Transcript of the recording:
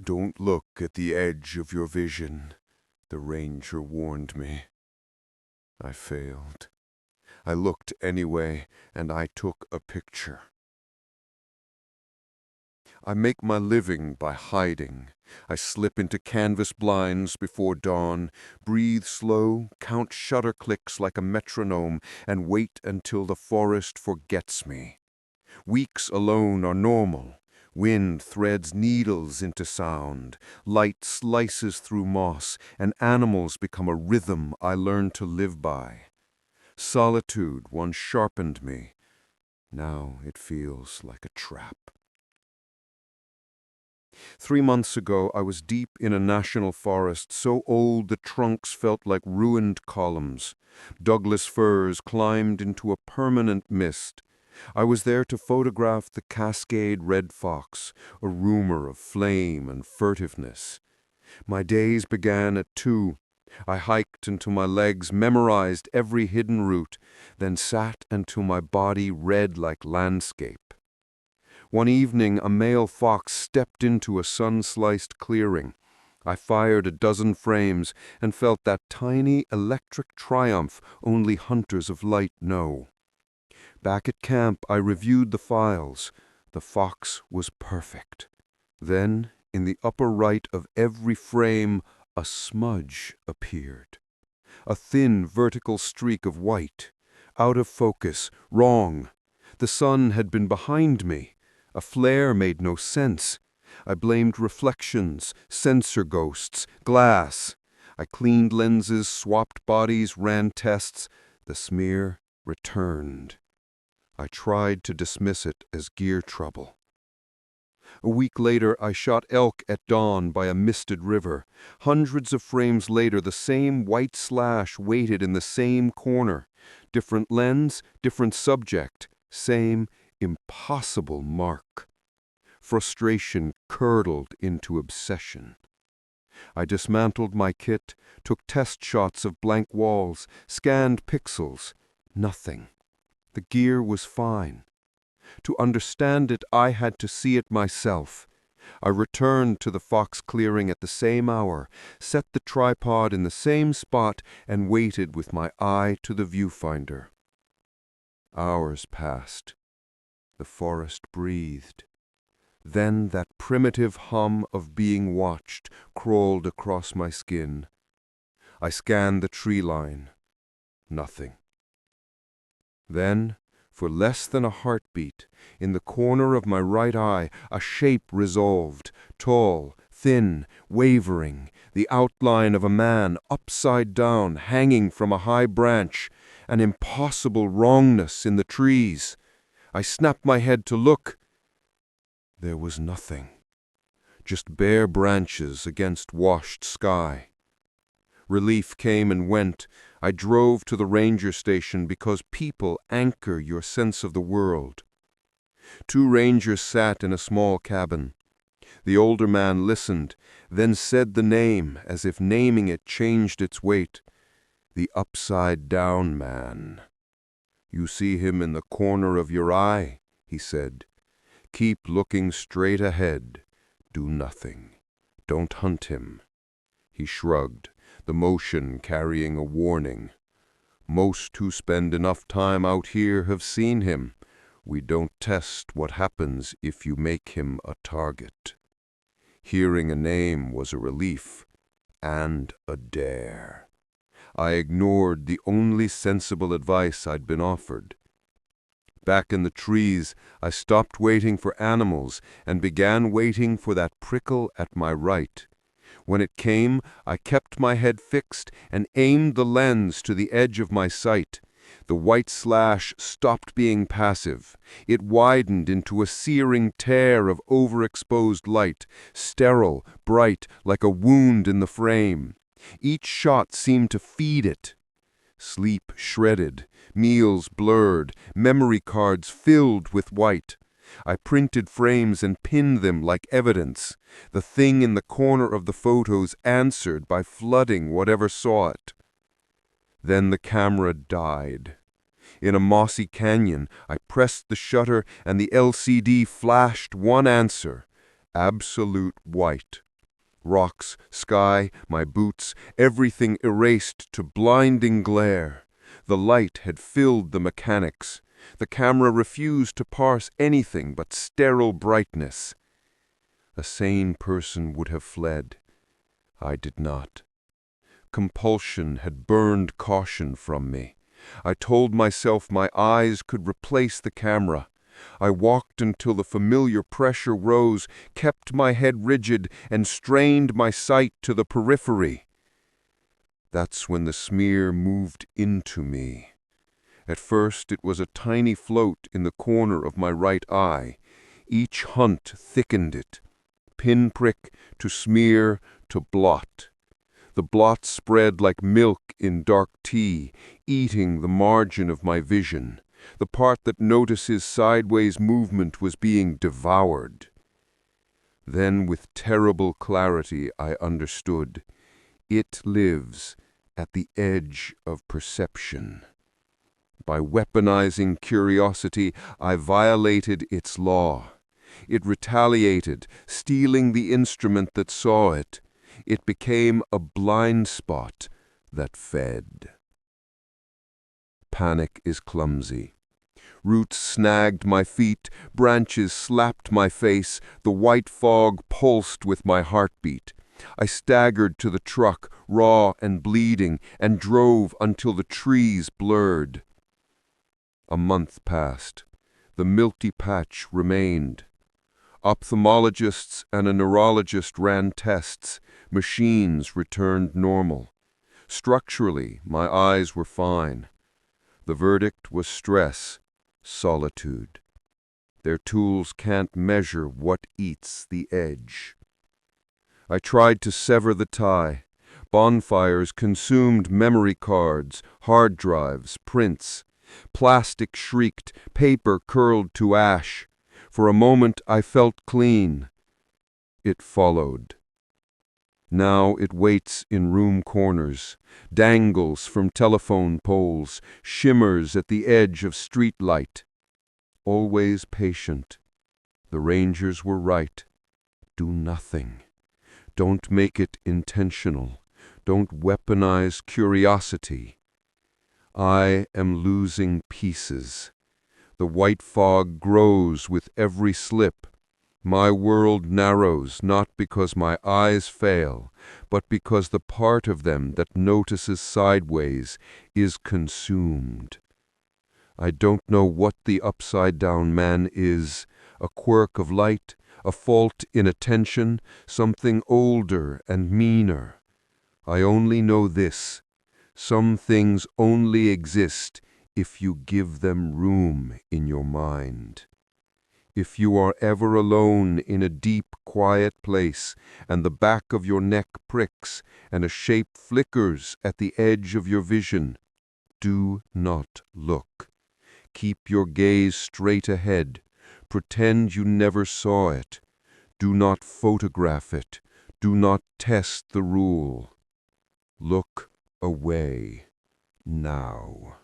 "Don't look at the edge of your vision," the ranger warned me. I failed. I looked anyway, and I took a picture. I make my living by hiding. I slip into canvas blinds before dawn, breathe slow, count shutter clicks like a metronome, and wait until the forest forgets me. Weeks alone are normal. Wind threads needles into sound, light slices through moss, and animals become a rhythm I learn to live by. Solitude once sharpened me. Now it feels like a trap. 3 months ago, I was deep in a national forest, so old the trunks felt like ruined columns. Douglas firs climbed into a permanent mist. I was there to photograph the cascade red fox, a rumor of flame and furtiveness. My days began at 2. I hiked until my legs memorized every hidden route, then sat until my body read like landscape. One evening, a male fox stepped into a sun-sliced clearing. I fired a dozen frames and felt that tiny electric triumph only hunters of light know. Back at camp, I reviewed the files. The fox was perfect. Then, in the upper right of every frame, a smudge appeared. A thin vertical streak of white. Out of focus, wrong. The sun had been behind me. A flare made no sense. I blamed reflections, sensor ghosts, glass. I cleaned lenses, swapped bodies, ran tests. The smear returned. I tried to dismiss it as gear trouble. A week later, I shot elk at dawn by a misted river. Hundreds of frames later, the same white slash waited in the same corner. Different lens, different subject, same impossible mark. Frustration curdled into obsession. I dismantled my kit, took test shots of blank walls, scanned pixels. Nothing. The gear was fine. To understand it, I had to see it myself. I returned to the fox clearing at the same hour, set the tripod in the same spot, and waited with my eye to the viewfinder. Hours passed. The forest breathed. Then that primitive hum of being watched crawled across my skin. I scanned the tree line. Nothing. Then, for less than a heartbeat, in the corner of my right eye, a shape resolved, tall, thin, wavering, the outline of a man upside down, hanging from a high branch, an impossible wrongness in the trees. I snapped my head to look. There was nothing, just bare branches against washed sky. Relief came and went. I drove to the ranger station because people anchor your sense of the world. 2 rangers sat in a small cabin. The older man listened, then said the name as if naming it changed its weight. The upside-down man. "You see him in the corner of your eye," he said. "Keep looking straight ahead. Do nothing. Don't hunt him." He shrugged, the motion carrying a warning. "Most who spend enough time out here have seen him. We don't test what happens if you make him a target." Hearing a name was a relief and a dare. I ignored the only sensible advice I'd been offered. Back in the trees, I stopped waiting for animals and began waiting for that prickle at my right. When it came, I kept my head fixed and aimed the lens to the edge of my sight. The white slash stopped being passive. It widened into a searing tear of overexposed light, sterile, bright, like a wound in the frame. Each shot seemed to feed it. Sleep shredded, meals blurred, memory cards filled with white. I printed frames and pinned them like evidence. The thing in the corner of the photos answered by flooding whatever saw it. Then the camera died. In a mossy canyon, I pressed the shutter and the LCD flashed one answer: absolute white. Rocks, sky, my boots, everything erased to blinding glare. The light had filled the mechanics. The camera refused to parse anything but sterile brightness. A sane person would have fled. I did not. Compulsion had burned caution from me. I told myself my eyes could replace the camera. I walked until the familiar pressure rose, kept my head rigid, and strained my sight to the periphery. That's when the smear moved into me. At first it was a tiny float in the corner of my right eye. Each hunt thickened it. Pinprick to smear to blot. The blot spread like milk in dark tea, eating the margin of my vision. The part that notices sideways movement was being devoured. Then with terrible clarity I understood. It lives at the edge of perception. By weaponizing curiosity, I violated its law. It retaliated, stealing the instrument that saw it. It became a blind spot that fed. Panic is clumsy. Roots snagged my feet, branches slapped my face, the white fog pulsed with my heartbeat. I staggered to the truck, raw and bleeding, and drove until the trees blurred. A month passed. The milky patch remained. Ophthalmologists and a neurologist ran tests. Machines returned normal. Structurally, my eyes were fine. The verdict was stress, solitude. Their tools can't measure what eats the edge. I tried to sever the tie. Bonfires consumed memory cards, hard drives, prints. Plastic shrieked, paper curled to ash. For a moment I felt clean. It followed. Now it waits in room corners, dangles from telephone poles, shimmers at the edge of street light. Always patient. The rangers were right. Do nothing. Don't make it intentional. Don't weaponize curiosity. I am losing pieces. The white fog grows with every slip. My world narrows not because my eyes fail, but because the part of them that notices sideways is consumed. I don't know what the upside-down man is, a quirk of light, a fault in attention, something older and meaner. I only know this. Some things only exist if you give them room in your mind. If you are ever alone in a deep, quiet place, and the back of your neck pricks, and a shape flickers at the edge of your vision, do not look. Keep your gaze straight ahead. Pretend you never saw it. Do not photograph it. Do not test the rule. Look away now.